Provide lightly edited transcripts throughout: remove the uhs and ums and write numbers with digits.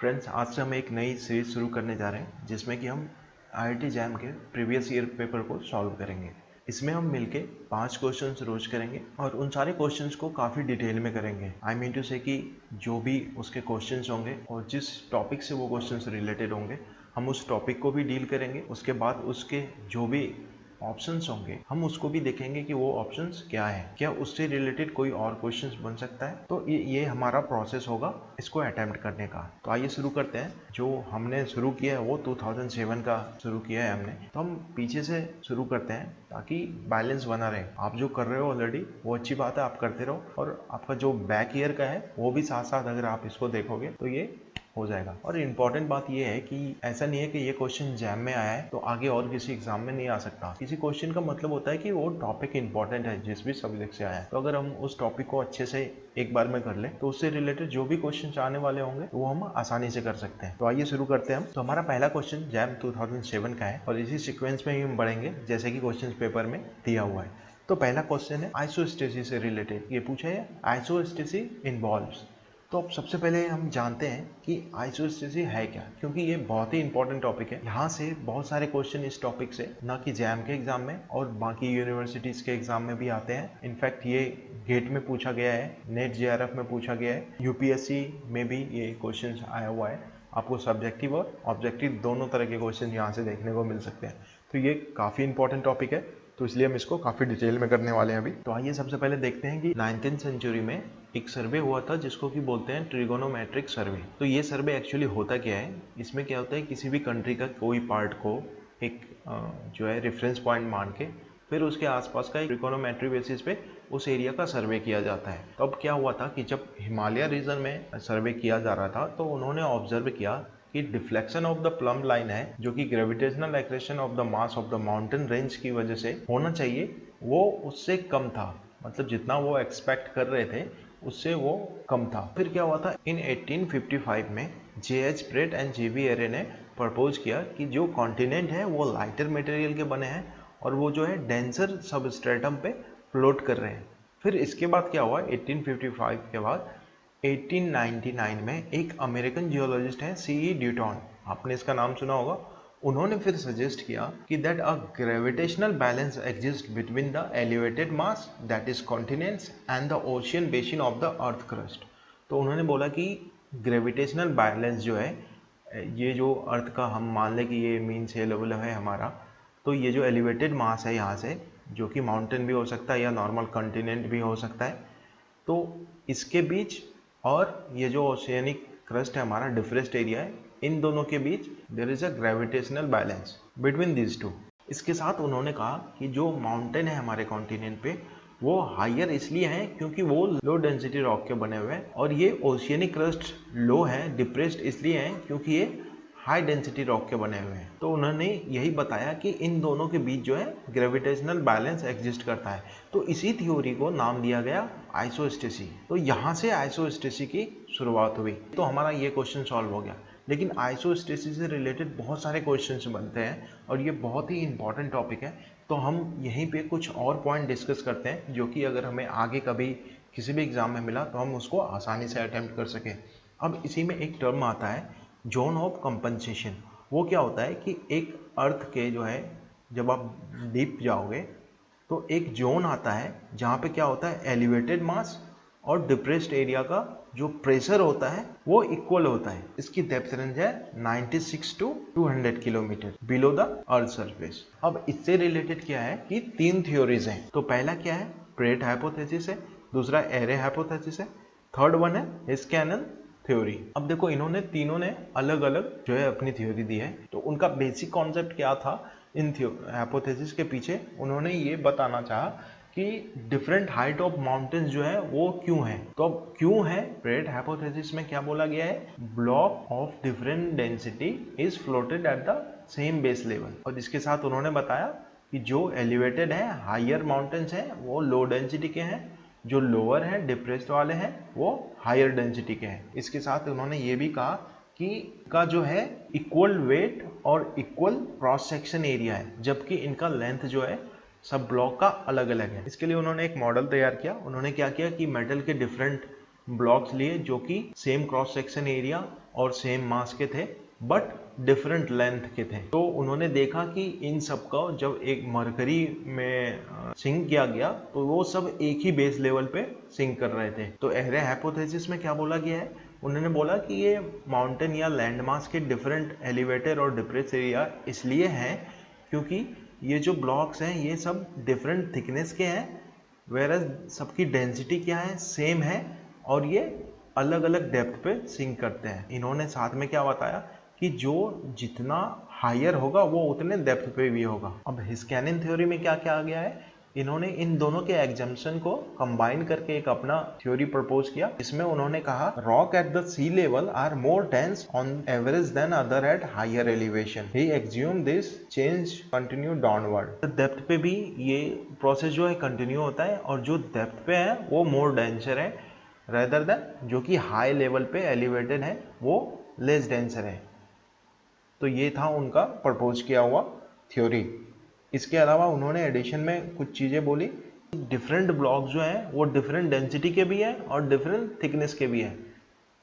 Friends, आज से हम एक नई सीरीज शुरू करने जा रहे हैं जिसमें कि हम IIT जैम के प्रीवियस ईयर पेपर को सॉल्व करेंगे। इसमें हम मिलके 5 क्वेश्चंस रोज करेंगे और उन सारे क्वेश्चंस को काफ़ी डिटेल में करेंगे। आई मीन टू से कि जो भी उसके क्वेश्चंस होंगे और जिस टॉपिक से वो क्वेश्चंस रिलेटेड होंगे हम उस टॉपिक को भी डील करेंगे। उसके बाद उसके जो भी ऑप्शंस होंगे हम उसको भी देखेंगे कि वो ऑप्शंस क्या है, क्या उससे रिलेटेड कोई और क्वेश्चंस बन सकता है। तो ये हमारा प्रोसेस होगा इसको अटेम्प्ट करने का। तो आइए शुरू करते हैं। जो हमने शुरू किया है वो 2007 का शुरू किया है हमने, तो हम पीछे से शुरू करते हैं ताकि बैलेंस बना रहे। आप जो कर रहे हो ऑलरेडी वो अच्छी बात है, आप करते रहो, और आपका जो बैक ईयर का है वो भी साथ साथ अगर आप इसको देखोगे तो ये हो जाएगा। और इम्पॉर्टेंट बात यह है कि ऐसा नहीं है कि ये क्वेश्चन जैम में आया है तो आगे और किसी एग्जाम में नहीं आ सकता। किसी क्वेश्चन का मतलब होता है कि वो टॉपिक इंपॉर्टेंट है जिस भी सब्जेक्ट से आया है, तो अगर हम उस टॉपिक को अच्छे से एक बार में कर लें तो उससे रिलेटेड जो भी क्वेश्चन आने वाले होंगे वो हम आसानी से कर सकते हैं। तो आइए शुरू करते हैं हम। तो हमारा पहला क्वेश्चन जैम 2007 का है और इसी सिक्वेंस में ही हम बढ़ेंगे जैसे कि क्वेश्चन पेपर में दिया हुआ है। तो पहला क्वेश्चन है आइसोस्टेसिस से रिलेटेड। ये पूछा है आइसोस्टेसिस इन्वॉल्व्स। तो अब सबसे पहले हम जानते हैं कि आइसोस्टेसिस है क्या, क्योंकि ये बहुत ही इंपॉर्टेंट टॉपिक है। यहाँ से बहुत सारे क्वेश्चन इस टॉपिक से ना कि जैम के एग्जाम में और बाकी यूनिवर्सिटीज के एग्जाम में भी आते हैं। इनफैक्ट ये गेट में पूछा गया है, नेट JRF में पूछा गया है, UPSC में भी ये क्वेश्चन आया हुआ है। आपको सब्जेक्टिव और ऑब्जेक्टिव दोनों तरह के क्वेश्चन यहाँ से देखने को मिल सकते हैं। तो ये काफ़ी इंपॉर्टेंट टॉपिक है, तो इसलिए हम इसको काफ़ी डिटेल में करने वाले हैं अभी। तो आइए सबसे पहले देखते हैं कि 19th सेंचुरी में एक सर्वे हुआ था जिसको कि बोलते हैं ट्रिगोनोमेट्रिक सर्वे। तो ये सर्वे एक्चुअली होता क्या है, इसमें क्या होता है, किसी भी कंट्री का कोई पार्ट को एक जो है रेफरेंस पॉइंट मान के फिर उसके आसपास का एक ट्रिगोनोमेट्री बेसिस पे उस एरिया का सर्वे किया जाता है। तो अब क्या हुआ था कि जब हिमालय रीजन में सर्वे किया जा रहा था तो उन्होंने ऑब्जर्व किया कि deflection of the plum line है जो कि gravitational accretion of the mass of the mountain range की वजह से होना चाहिए, वो उससे कम था। मतलब जितना वो एक्सपेक्ट कर रहे थे उससे वो कम था। फिर क्या हुआ था, इन 1855 में JH Pratt and JV Airy ने प्रपोज किया कि जो कॉन्टिनेंट है वो लाइटर मटेरियल के बने हैं और वो जो है डेंसर सबस्ट्रेटम पे फ्लोट कर रहे हैं। फिर इसके बाद क्या हुआ, 1855 के बाद 1899 में एक अमेरिकन जियोलॉजिस्ट है CE ड्यूटॉन, आपने इसका नाम सुना होगा। उन्होंने फिर सजेस्ट किया कि that a gravitational balance exist between the elevated mass that is continents and the ocean basin of the earth crust. तो उन्होंने बोला कि ग्रेविटेशनल बैलेंस जो है, ये जो अर्थ का हम मान लें कि ये मीन सी लेवल है हमारा, तो ये जो एलिवेटेड मास है यहाँ से, जो कि माउंटेन भी हो सकता है या नॉर्मल कॉन्टिनेंट भी हो सकता है, तो इसके बीच और ये जो ओशियनिक क्रस्ट है हमारा, डिफरेस्ट एरिया है, इन दोनों के बीच there is a gravitational balance between these two. इसके साथ उन्होंने कहा कि जो माउंटेन है हमारे कॉन्टिनेंट पे वो हायर इसलिए है क्योंकि वो लो डेंसिटी रॉक के बने हुए हैं, और ये ओशियनिक क्रस्ट लो है, डिप्रेस्ड इसलिए है क्योंकि ये हाई डेंसिटी रॉक के बने हुए हैं। तो उन्होंने यही बताया कि इन दोनों के बीच जो है ग्रेविटेशनल बैलेंस एग्जिस्ट करता है। तो इसी थ्योरी को नाम दिया गया आइसोस्टेसी। तो यहाँ से आइसोस्टेसी की शुरुआत हुई। तो हमारा ये क्वेश्चन सॉल्व हो गया। लेकिन आइसोस्टेसी से रिलेटेड बहुत सारे क्वेश्चंस बनते हैं और ये बहुत ही इंपॉर्टेंट टॉपिक है। तो हम यहीं पे कुछ और पॉइंट डिस्कस करते हैं जो कि अगर हमें आगे कभी किसी भी एग्जाम में मिला तो हम उसको आसानी से अटेम्प्ट कर सकें। अब इसी में एक टर्म आता है जोन ऑफ कंपनसेशन। वो क्या होता है कि एक अर्थ के जो है, जब आप डीप जाओगे तो एक जोन आता है जहाँ पे क्या होता है, एलिवेटेड मास और डिप्रेस्ड एरिया का जो प्रेशर होता है वो इक्वल होता है। इसकी डेप्थ रेंज है 96 to 200 kilometre below the earth surface. अब इससे रिलेटेड क्या है कि 3 थ्योरीज हैं। तो पहला क्या है, प्रेट हाइपोथेसिस है, दूसरा एरे हाइपोथेसिस है, थर्ड वन है हिस्कैनन थ्योरी। अब देखो इन्होंने तीनों ने अलग अलग जो है अपनी थ्योरी दी है। तो उनका बेसिक कॉन्सेप्ट क्या था इन हाइपोथेसिस के पीछे, उन्होंने ये बताना चाहा कि डिफरेंट हाइट ऑफ माउंटेन्स जो है वो क्यों है। तो अब क्यों है, प्रेट हाइपोथेसिस में क्या बोला गया है, block of different density is floated at the same base level. और इसके साथ उन्होंने बताया कि जो एलिवेटेड है हायर माउंटेन्स हैं वो लो डेंसिटी के हैं, जो लोअर है डिप्रेस्ड वाले हैं वो हायर डेंसिटी के हैं। इसके साथ उन्होंने ये भी कहा कि का जो है इक्वल वेट और इक्वल क्रॉस सेक्शन एरिया है, जबकि इनका लेंथ जो है सब ब्लॉक का अलग अलग है। इसके लिए उन्होंने एक मॉडल तैयार किया। उन्होंने क्या किया कि मेटल के डिफरेंट ब्लॉक्स लिए जो कि सेम क्रॉस सेक्शन एरिया और सेम मास के थे बट डिफरेंट लेंथ के थे। तो उन्होंने देखा कि इन सब का जब एक मरकरी में सिंक किया गया तो वो सब एक ही बेस लेवल पे सिंक कर रहे थे। तो एरे हाइपोथेसिस में क्या बोला गया है, उन्होंने बोला कि ये माउंटेन या लैंड मास के डिफरेंट एलिवेटेड और डिप्रेस एरिया इसलिए हैं क्योंकि ये जो ब्लॉक्स हैं ये सब डिफरेंट थिकनेस के हैं, वेरस सबकी डेंसिटी क्या है, सेम है, और ये अलग अलग डेप्थ पे सिंक करते हैं। इन्होंने साथ में क्या बताया कि जो जितना हायर होगा वो उतने डेप्थ पे भी होगा। अब हिस्कैनिन थ्योरी में क्या क्या आ गया है, इन्होंने इन दोनों के एग्जम्पशन को कंबाइन करके एक अपना थ्योरी प्रपोज किया। इसमें उन्होंने कहा rock at the sea level are more dense on average than other at higher elevation. He assume this change continue downward. Depth पे भी ये प्रोसेस जो है कंटिन्यू होता है और जो डेप्थ पे है वो मोर डेंसर है रेदर देन जो कि हाई लेवल पे एलिवेटेड है वो लेस डेंसर है। तो ये था उनका प्रपोज किया हुआ थ्योरी। इसके अलावा उन्होंने एडिशन में कुछ चीज़ें बोली, डिफरेंट ब्लॉक्स जो हैं वो डिफरेंट डेंसिटी के भी हैं और डिफरेंट थिकनेस के भी हैं।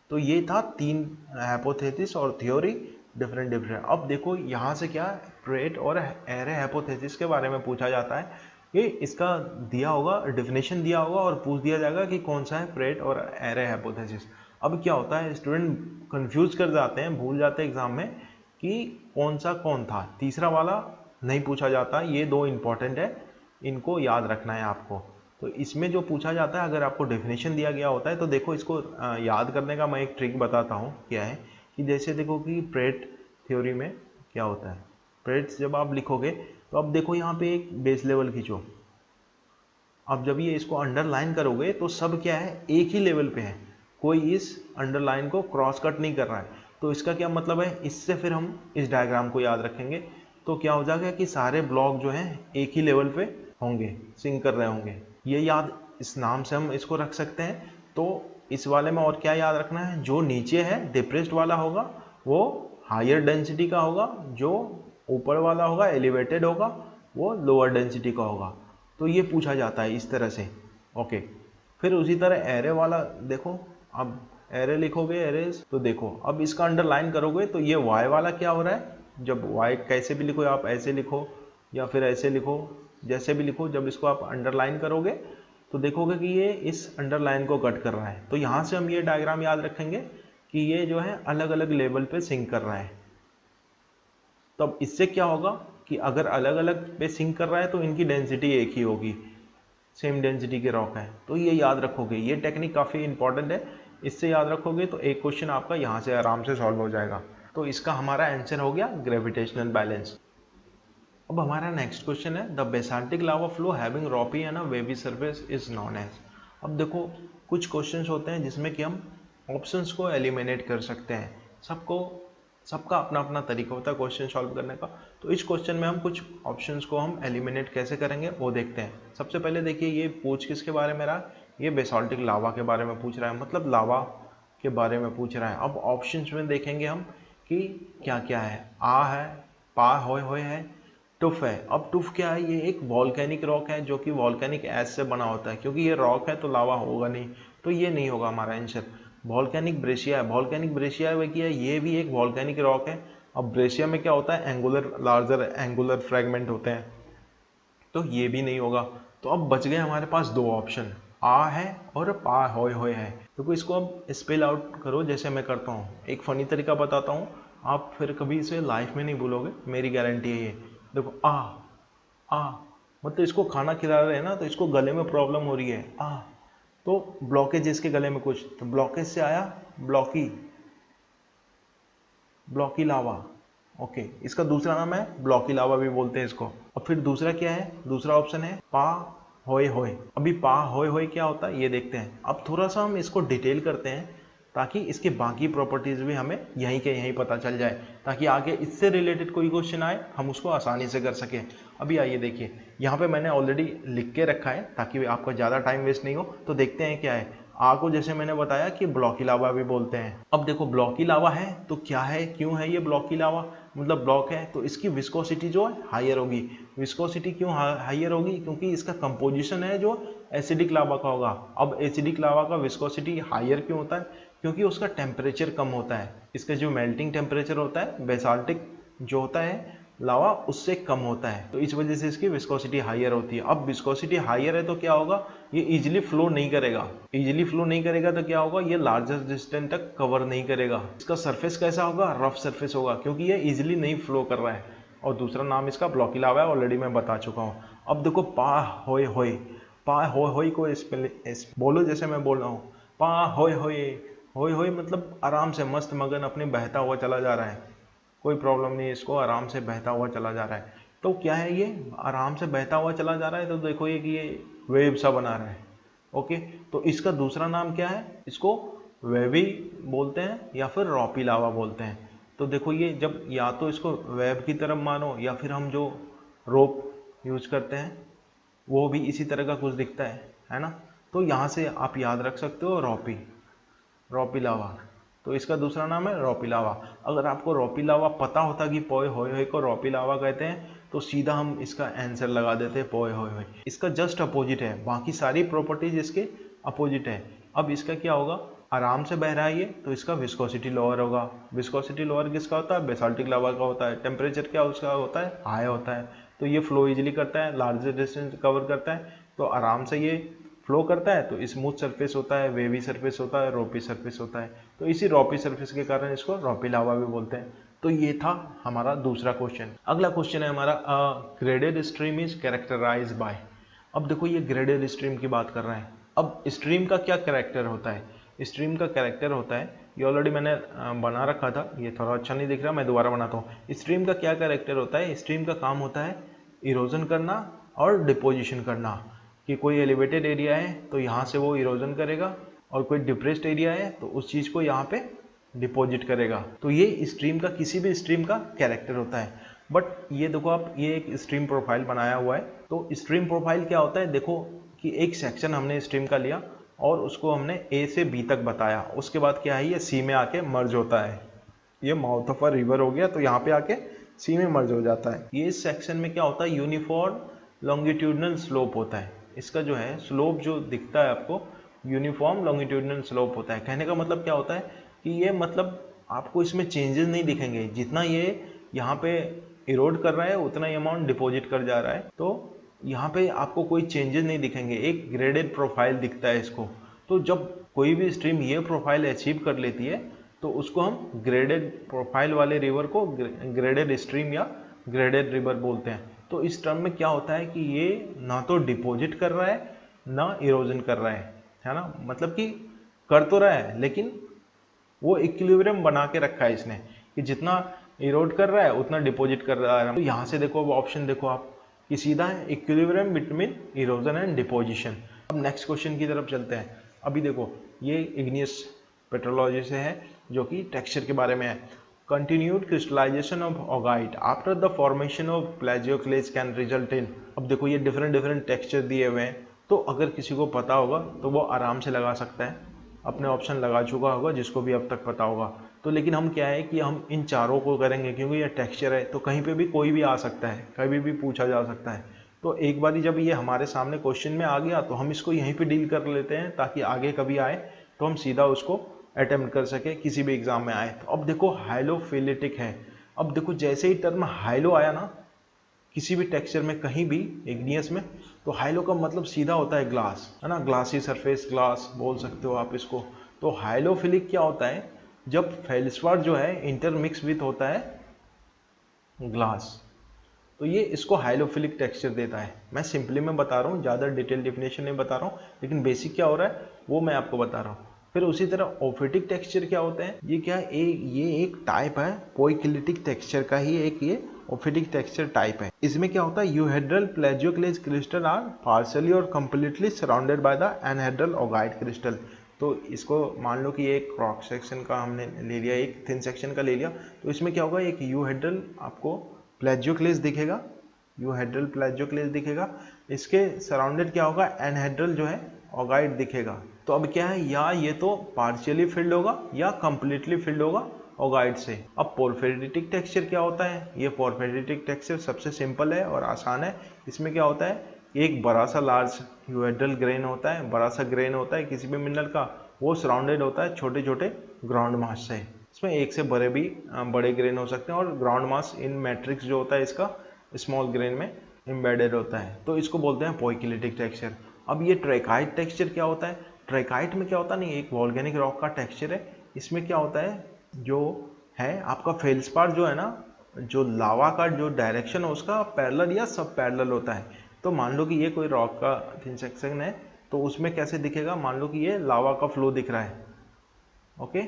तो ये था 3 हाइपोथेसिस और थ्योरी डिफरेंट। अब देखो यहाँ से क्या प्रेट और एरे हाइपोथेसिस के बारे में पूछा जाता है, ये इसका दिया होगा डेफिनेशन दिया होगा और पूछ दिया जाएगा कि कौन सा है प्रेट और एरे हाइपोथेसिस। अब क्या होता है स्टूडेंट कंफ्यूज कर जाते हैं, भूल जाते हैं एग्जाम में कि कौन सा कौन था। तीसरा वाला नहीं पूछा जाता, ये 2 इंपॉर्टेंट है, इनको याद रखना है आपको। तो इसमें जो पूछा जाता है अगर आपको डेफिनेशन दिया गया होता है तो देखो इसको याद करने का मैं एक ट्रिक बताता हूँ क्या है कि जैसे देखो कि प्रेट थ्योरी में क्या होता है, प्रेट्स जब आप लिखोगे तो अब देखो यहाँ पे एक बेस लेवल खींचो, अब जब ये इसको अंडरलाइन करोगे तो सब क्या है एक ही लेवल पे है, कोई इस अंडरलाइन को क्रॉस कट नहीं कर रहा है। तो इसका क्या मतलब है, इससे फिर हम इस डायग्राम को याद रखेंगे तो क्या हो जाएगा कि सारे ब्लॉक जो हैं एक ही लेवल पे होंगे, सिंक कर रहे होंगे। ये याद इस नाम से हम इसको रख सकते हैं। तो इस वाले में और क्या याद रखना है, जो नीचे है डिप्रेस्ड वाला होगा वो हायर डेंसिटी का होगा, जो ऊपर वाला होगा एलिवेटेड होगा वो लोअर डेंसिटी का होगा। तो ये पूछा जाता है इस तरह से। ओके, फिर उसी तरह एरे वाला देखो, अब एरे लिखोगे एरेज तो देखो अब इसका अंडरलाइन करोगे तो ये वाई वाला क्या हो रहा है, जब वाई कैसे भी लिखो, आप ऐसे लिखो या फिर ऐसे लिखो, जैसे भी लिखो, जब इसको आप अंडरलाइन करोगे तो देखोगे कि ये इस अंडरलाइन को कट कर रहा है। तो यहाँ से हम ये डायग्राम याद रखेंगे कि ये जो है अलग अलग लेवल पे सिंक कर रहा है। तब इससे क्या होगा कि अगर अलग अलग पे सिंक कर रहा है तो इनकी डेंसिटी एक ही होगी, सेम डेंसिटी के रॉक है। तो ये याद रखोगे, ये टेक्निक काफ़ी इंपॉर्टेंट है, इससे याद रखोगे तो एक क्वेश्चन आपका यहाँ से आराम से सॉल्व हो जाएगा। तो इसका हमारा आंसर हो गया ग्रेविटेशनल बैलेंस। अब हमारा नेक्स्ट क्वेश्चन है the basaltic lava flow having rocky and a wavy surface is known as. अब देखो कुछ क्वेश्चंस होते हैं जिसमें कि हम ऑप्शंस को एलिमिनेट कर सकते हैं, सबका अपना अपना तरीका होता है क्वेश्चन सॉल्व करने का। तो इस क्वेश्चन में हम कुछ ऑप्शंस को हम एलिमिनेट कैसे करेंगे वो देखते हैं। सबसे पहले देखिए ये पूछ किसके बारे में रहा, ये बेसाल्टिक लावा के बारे में पूछ रहा है, मतलब लावा के बारे में पूछ रहा है। अब ऑप्शंस में देखेंगे हम कि क्या क्या है, आ है, पा होय है, टुफ है। अब टुफ क्या है, ये एक वॉल्केनिक रॉक है जो कि वॉल्केनिक ऐश से बना होता है, क्योंकि ये रॉक है तो लावा होगा नहीं, तो ये नहीं होगा हमारा आंसर। वॉल्केनिक ब्रेशिया है, वॉल्केनिक ब्रेशिया है कि ये भी एक वॉल्केनिक रॉक है। अब ब्रेशिया में क्या होता है, एंगुलर लार्जर एंगुलर फ्रेगमेंट होते हैं, तो ये भी नहीं होगा। तो अब बच गए हमारे पास 2 ऑप्शन, आ है और पा होय है। तो इसको अब स्पेल आउट करो जैसे मैं करता हूँ। एक फनी तरीका बताता हूँ, आप फिर कभी इसे लाइफ में नहीं भूलोगे, मेरी गारंटी है ये। देखो आ मतलब इसको खाना खिला रहे हैं ना, तो इसको गले में प्रॉब्लम हो रही है, तो ब्लॉकेज इसके गले में कुछ, तो ब्लॉकेज से आया ब्लॉकी लावा। ओके, इसका दूसरा नाम है ब्लॉकी लावा भी बोलते हैं इसको। अब फिर दूसरा क्या है, दूसरा ऑप्शन है पा होय। अभी पा होय क्या होता है ये देखते हैं। अब थोड़ा सा हम इसको डिटेल करते हैं ताकि इसके बाकी प्रॉपर्टीज भी हमें यहीं के यहीं पता चल जाए, ताकि आगे इससे रिलेटेड कोई क्वेश्चन आए हम उसको आसानी से कर सकें। अभी आइए देखिए, यहाँ पे मैंने ऑलरेडी लिख के रखा है ताकि आपका ज़्यादा टाइम वेस्ट नहीं हो। तो देखते हैं क्या है। आ को जैसे मैंने बताया कि ब्लॉकी लावा भी बोलते हैं। अब देखो ब्लॉकी लावा है तो क्या है, क्यों है ये ब्लॉकी लावा, मतलब ब्लॉक है तो इसकी विस्कोसिटी जो है हायर होगी। विस्कोसिटी क्यों हायर होगी, क्योंकि इसका कंपोजिशन है जो एसिडिक लावा का होगा। अब एसिडिक लावा का विस्कोसिटी हायर क्यों होता है, क्योंकि उसका टेम्परेचर कम होता है। इसका जो मेल्टिंग टेम्परेचर होता है बेसाल्टिक जो होता है लावा उससे कम होता है, तो इस वजह से इसकी विस्कोसिटी हायर होती है। अब विस्कोसिटी हायर है तो क्या होगा, ये इजीली फ्लो नहीं करेगा। इजीली फ्लो नहीं करेगा तो क्या होगा, ये लार्जेस्ट डिस्टेंस तक कवर नहीं करेगा। इसका सरफेस कैसा होगा, रफ सरफेस होगा, क्योंकि ये इजीली नहीं फ्लो कर रहा है। और दूसरा नाम इसका ब्लॉकी लावा है, ऑलरेडी मैं बता चुका हूँ। अब देखो पा होय होय, पा होय होय को बोलो जैसे मैं बोल रहा हूँ, पा होय होय। होय होय मतलब आराम से मस्त मगन अपने बहता हुआ चला जा रहा है, कोई प्रॉब्लम नहीं है, इसको आराम से बहता हुआ चला जा रहा है। तो क्या है, ये आराम से बहता हुआ चला जा रहा है, तो देखो ये कि ये वेव सा बना रहा है। ओके, तो इसका दूसरा नाम क्या है, इसको वेवी बोलते हैं या फिर रॉपी लावा बोलते हैं। तो देखो ये जब या तो इसको वेब की तरफ मानो या फिर हम जो रोप यूज करते हैं वो भी इसी तरह का कुछ दिखता है ना। तो यहाँ से आप याद रख सकते हो रॉपी, रॉपी लावा। तो इसका दूसरा नाम है रॉपी लावा। अगर आपको रॉपी लावा पता होता कि पोए होए होए को रॉपी लावा कहते हैं तो सीधा हम इसका आंसर लगा देते हैं पोए होए होए। इसका जस्ट अपोजिट है, बाकी सारी प्रॉपर्टीज इसके अपोजिट है। अब इसका क्या होगा, आराम से बह रहा है ये, तो इसका विस्कोसिटी लोअर होगा। विस्कोसिटी लोअर किसका होता है, बेसाल्टिक लावा का होता है। टेम्परेचर क्या उसका होता है, हाई होता है। तो ये फ्लो इजीली करता है, लार्जर डिस्टेंस कवर करता है, तो आराम से ये फ्लो करता है। तो स्मूथ सरफेस होता है, वेवी सरफेस होता है, रोपी सरफेस होता है। तो इसी रोपी सरफेस के कारण इसको रॉपी लावा भी बोलते हैं। तो ये था हमारा दूसरा क्वेश्चन। अगला क्वेश्चन है हमारा, graded stream is characterised by. अब देखो ये ग्रेडेड स्ट्रीम की बात कर रहे हैं। अब स्ट्रीम का क्या कैरेक्टर होता है, स्ट्रीम का कैरेक्टर होता है, ये ऑलरेडी मैंने बना रखा था, ये थोड़ा अच्छा नहीं दिख रहा, मैं दोबारा बनाता हूँ। स्ट्रीम का क्या कैरेक्टर होता है, स्ट्रीम का काम होता है इरोजन करना और डिपोजिशन करना। कि कोई एलिवेटेड एरिया है तो यहाँ से वो इरोजन करेगा, और कोई डिप्रेस्ड एरिया है तो उस चीज़ को यहाँ पे डिपॉजिट करेगा। तो ये स्ट्रीम का, किसी भी स्ट्रीम का कैरेक्टर होता है। बट ये देखो आप, ये एक स्ट्रीम प्रोफाइल बनाया हुआ है। तो स्ट्रीम प्रोफाइल क्या होता है, देखो कि एक सेक्शन हमने स्ट्रीम का लिया और उसको हमने ए से बी तक बताया, उसके बाद क्या है, ये सी में आके मर्ज होता है। ये माउथ ऑफ अ रिवर हो गया, तो यहाँ पे आके सी में मर्ज हो जाता है। ये इस सेक्शन में क्या होता है, यूनिफॉर्म लॉन्गिट्यूडनल स्लोप होता है। इसका जो है स्लोप जो दिखता है आपको, यूनिफॉर्म लॉन्गिट्यूडनल स्लोप होता है। कहने का मतलब क्या होता है कि ये मतलब आपको इसमें चेंजेस नहीं दिखेंगे, जितना ये यहाँ पे इरोड कर रहा है उतना ही अमाउंट डिपॉजिट कर जा रहा है। तो यहाँ पे आपको कोई चेंजेस नहीं दिखेंगे, एक ग्रेडेड प्रोफाइल दिखता है इसको। तो जब कोई भी स्ट्रीम ये प्रोफाइल अचीव कर लेती है तो उसको हम ग्रेडेड प्रोफाइल वाले रिवर को ग्रेडेड स्ट्रीम या ग्रेडेड रिवर बोलते हैं। तो इस टर्म में क्या होता है कि ये ना तो डिपॉजिट कर रहा है ना इरोजन कर रहा है ना। मतलब कि कर तो रहा है लेकिन वो इक्विलिब्रियम बना के रखा है इसने, कि जितना इरोड कर रहा है उतना डिपॉजिट कर रहा है। तो यहाँ से देखो ऑप्शन देखो आप कि सीधा है equilibrium between erosion and deposition. अब नेक्स्ट क्वेश्चन की तरफ चलते हैं। अभी देखो ये इग्नियस पेट्रोलॉजी से है जो कि टेक्सचर के बारे में है। Continued crystallization of augite after the formation of plagioclase can result in. अब देखो ये डिफरेंट डिफरेंट टेक्सचर दिए हुए हैं, तो अगर किसी को पता होगा तो वो आराम से लगा सकता है, अपने ऑप्शन लगा चुका होगा जिसको भी अब तक पता होगा। तो लेकिन हम क्या है कि हम इन चारों को करेंगे क्योंकि ये टेक्सचर है, तो कहीं पे भी कोई भी आ सकता है, कभी भी पूछा जा सकता है। तो एक बार जब ये हमारे सामने क्वेश्चन में आ गया तो हम इसको यहीं पे डील कर लेते हैं, ताकि आगे कभी आए तो हम सीधा उसको अटेम्प्ट कर सके, किसी भी एग्जाम में आए। तो अब देखो हाइलोफिलिटिक है। अब देखो जैसे ही टर्म हाइलो आया ना किसी भी टेक्सचर में, कहीं भी इग्नियस में, तो हाइलो का मतलब सीधा होता है ग्लास, है ना, ग्लासी सरफेस, ग्लास बोल सकते हो आप इसको। तो हाइलोफिलिक क्या होता है, जब फेल्सपार जो है इंटरमिक्स विथ होता है ग्लास, तो ये इसको हाइलोफिलिक टेक्सचर देता है। मैं सिंपली में बता रहा हूँ, ज़्यादा डिटेल डिफिनेशन नहीं बता रहा हूँ, लेकिन बेसिक क्या हो रहा है वो मैं आपको बता रहा हूँ। फिर उसी तरह ओफिटिक टेक्सचर क्या होते हैं, ये क्या है, ये एक टाइप है पोइक्लिटिक टेक्सचर का ही एक ये ओफिटिक टेक्सचर टाइप है। इसमें क्या होता है, euhedral plagioclase crystal are partially or completely surrounded by the anhedral augite crystal. तो इसको मान लो कि एक क्रॉस सेक्शन का हमने ले लिया, एक थिन सेक्शन का ले लिया, तो इसमें क्या होगा, एक यूहेड्रल आपको प्लेजियोक्लेज दिखेगा, यूहेड्रल प्लेजियोक्लेज दिखेगा, इसके सराउंडेड क्या होगा, एनहेड्रल जो है ओगाइट दिखेगा। तो अब क्या है, या ये तो पार्शियली फिल्ड होगा या कंप्लीटली फिल्ड होगा ओगाइट से। अब पोरफेरिटिक टेक्सचर क्या होता है, ये पोरफेरिटिक टेक्सचर सबसे सिंपल है और आसान है। इसमें क्या होता है, एक बड़ा सा लार्ज यूहेड्रल ग्रेन होता है, बड़ा सा ग्रेन होता है किसी भी मिनरल का, वो सराउंडेड होता है छोटे छोटे ग्राउंड मास से। इसमें एक से बड़े ग्रेन हो सकते हैं और ग्राउंड मास इन मैट्रिक्स जो होता है इसका स्मॉल ग्रेन में एम्बेडेड होता है, तो इसको बोलते हैं पोइकिलिटिक टेक्सचर। अब ये ट्रैकाइट टेक्सचर क्या होता है? ट्रैकाइट में क्या होता नहीं, एक वॉल्केनिक रॉक का टेक्सचर है। इसमें क्या होता है, जो है आपका फेल्सपार जो है ना, जो लावा का जो डायरेक्शन है उसका पैरेलल या सब पैरेलल होता है। तो मान लो कि ये कोई रॉक का थिन सेक्शन है, तो उसमें कैसे दिखेगा, मान लो कि ये लावा का फ्लो दिख रहा है, ओके।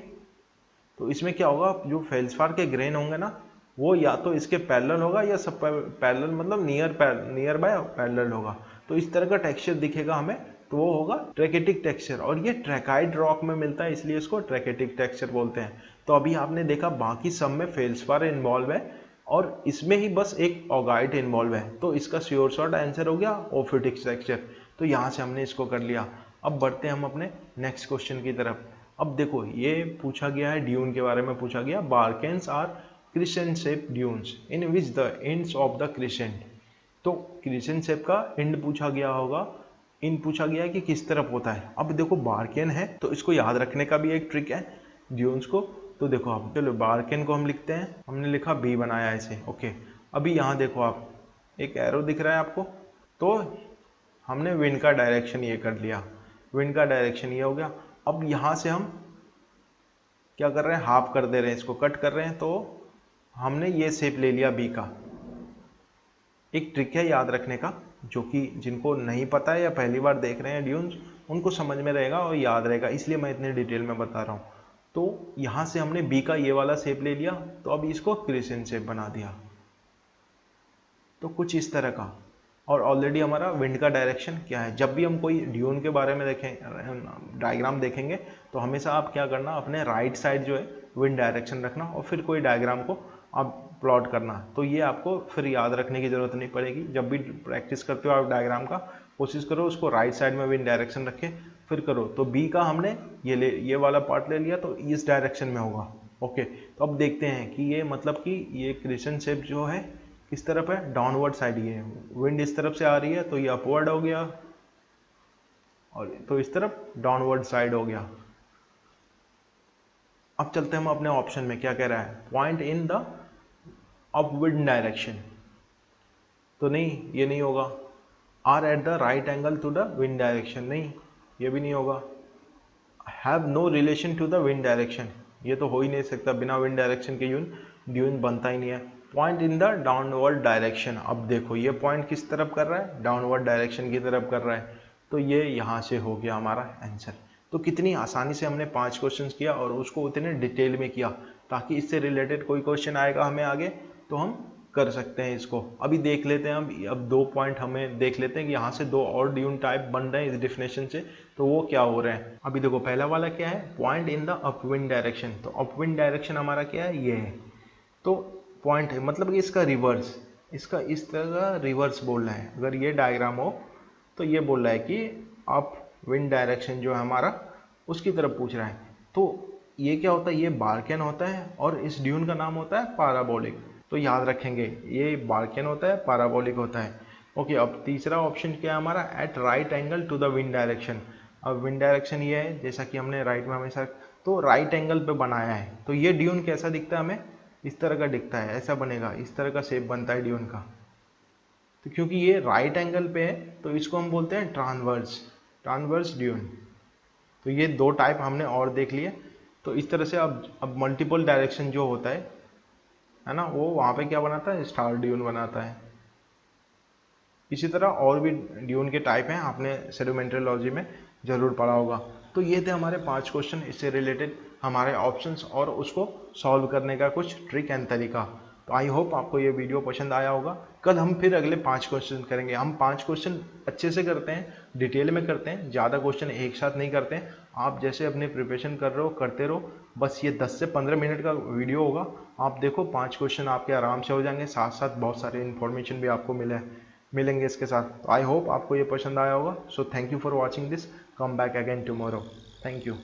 तो इसमें क्या होगा, जो फेल्सपार के ग्रेन होंगे ना, वो या तो इसके पैरेलल होगा या सब पैरेलल, मतलब नियर बाय पैरेलल होगा। तो इस तरह का टेक्सचर दिखेगा हमें, तो वो होगा ट्रैकेटिक टेक्सचर। और ये ट्रैकाइड रॉक में मिलता है, इसलिए इसको ट्रैकेटिक टेक्सचर बोलते हैं। तो अभी आपने देखा बाकी सब में फेल्सपार इन्वॉल्व है और इसमें ही बस एक ऑगाइट इन्वॉल्व है, तो इसका श्योर शॉर्ट आंसर हो गया ओफिटिक टेक्सचर। तो यहाँ से हमने इसको कर लिया। अब बढ़ते हैं हम अपने नेक्स्ट क्वेश्चन की तरफ। अब देखो ये पूछा गया है, ड्यून के बारे में पूछा गया, barchans are crescent shape dunes in which the ends of the crescent. तो क्रिसेंट शेप का एंड पूछा गया होगा, इन पूछा गया है कि किस तरफ होता है। अब देखो बारकेन है तो इसको याद रखने का भी एक ट्रिक है ड्यून्स को। तो देखो आप, चलो बारकेन को हम लिखते हैं, हमने लिखा बी बनाया ऐसे, ओके। अभी यहाँ देखो आप, एक एरो दिख रहा है आपको, तो हमने विंड का डायरेक्शन ये कर लिया, विंड का डायरेक्शन ये हो गया। अब यहाँ से हम क्या कर रहे हैं, हाफ कर दे रहे हैं, इसको कट कर रहे हैं, तो हमने ये शेप ले लिया बी का। एक ट्रिक है याद रखने का, जो कि जिनको नहीं पता है या पहली बार देख रहे हैं ड्यून्स, उनको समझ में रहेगा और याद रहेगा, इसलिए मैं इतने डिटेल में बता रहा हूँ। तो यहाँ से हमने बी का ये वाला शेप ले लिया, तो अब इसको क्रिसेंट शेप बना दिया, तो कुछ इस तरह का। और ऑलरेडी हमारा विंड का डायरेक्शन क्या है, जब भी हम कोई ड्यून के बारे में देखें, डायग्राम देखेंगे, तो हमेशा आप क्या करना, अपने राइट साइड जो है विंड डायरेक्शन रखना और फिर कोई डायग्राम को आप प्लॉट करना। तो ये आपको फिर याद रखने की जरूरत नहीं पड़ेगी। जब भी प्रैक्टिस करते हो आप डायग्राम का, कोशिश करो उसको राइट साइड में विंड डायरेक्शन रखे फिर करो। तो बी का हमने ये वाला पार्ट ले लिया, तो इस डायरेक्शन में होगा, ओके। तो अब देखते हैं कि ये मतलब कि ये क्रिसेंट शेप जो है किस तरफ है, डाउनवर्ड साइड। ये विंड इस तरफ से आ रही है तो ये अपवर्ड हो गया, और तो इस तरफ डाउनवर्ड साइड हो गया। अब चलते हैं हम अपने ऑप्शन में, क्या कह रहा है, point in the upwind direction. तो नहीं, ये नहीं होगा। Are at the right angle to the wind direction, नहीं ये भी नहीं होगा। Have no relation to the wind direction, ये तो हो ही नहीं सकता, बिना विंड डायरेक्शन के ड्यून बनता ही नहीं है। Point in the downward direction, अब देखो ये पॉइंट किस तरफ कर रहा है, डाउनवर्ड डायरेक्शन की तरफ कर रहा है, तो ये यहाँ से हो गया हमारा आंसर। तो कितनी आसानी से हमने 5 क्वेश्चन किया और उसको उतने डिटेल में किया, ताकि इससे रिलेटेड कोई क्वेश्चन आएगा हमें आगे तो हम कर सकते हैं इसको। अभी देख लेते हैं, अब 2 पॉइंट हमें देख लेते हैं कि यहाँ से 2 और ड्यून टाइप बन रहे हैं इस डेफिनेशन से, तो वो क्या हो रहे हैं। अभी देखो पहला वाला क्या है, point in the upwind direction. तो अपविंड डायरेक्शन हमारा क्या है, ये है। तो पॉइंट है मतलब कि इसका रिवर्स, इसका इस तरह का रिवर्स बोल रहा है। अगर ये डायग्राम हो तो ये बोल रहा है कि अप विंड डायरेक्शन जो है हमारा उसकी तरफ पूछ रहा है। तो ये क्या होता है, ये बारकेन होता है और इस ड्यून का नाम होता है पैराबोलिक। तो याद रखेंगे ये बारकेन होता है, पैराबोलिक होता है, ओके। अब तीसरा ऑप्शन क्या है हमारा, at right angle to the wind direction. अब विंड डायरेक्शन ये है, जैसा कि हमने राइट में हमेशा, तो राइट एंगल पे बनाया है। तो ये ड्यून कैसा दिखता है, हमें इस तरह का दिखता है, ऐसा बनेगा, इस तरह का शेप बनता है ड्यून का। तो क्योंकि ये राइट एंगल पे है तो इसको हम बोलते हैं ट्रांसवर्स ड्यून। तो ये 2 टाइप हमने और देख लिए। तो इस तरह से अब मल्टीपल डायरेक्शन जो होता है ना, वो वहाँ पे क्या बनाता है, स्टार ड्यून बनाता है। इसी तरह और भी ड्यून के टाइप हैं, आपने सेडिमेंट्रोलॉजी में जरूर पढ़ा होगा। तो ये थे हमारे 5 क्वेश्चन, इससे रिलेटेड हमारे ऑप्शंस और उसको सॉल्व करने का कुछ ट्रिक एंड तरीका। तो आई होप आपको ये वीडियो पसंद आया होगा। कल हम फिर अगले 5 क्वेश्चन करेंगे। हम 5 क्वेश्चन अच्छे से करते हैं, डिटेल में करते हैं, ज़्यादा क्वेश्चन एक साथ नहीं करते हैं। आप जैसे अपनी प्रिपरेशन कर रहे हो करते रहो, बस ये 10 से 15 मिनट का वीडियो होगा। आप देखो 5 क्वेश्चन आपके आराम से हो जाएंगे, साथ साथ बहुत सारे इन्फॉर्मेशन भी आपको मिलेंगे इसके साथ। तो आई होप आपको ये पसंद आया होगा। So thank you for watching this, come back again tomorrow. Thank you.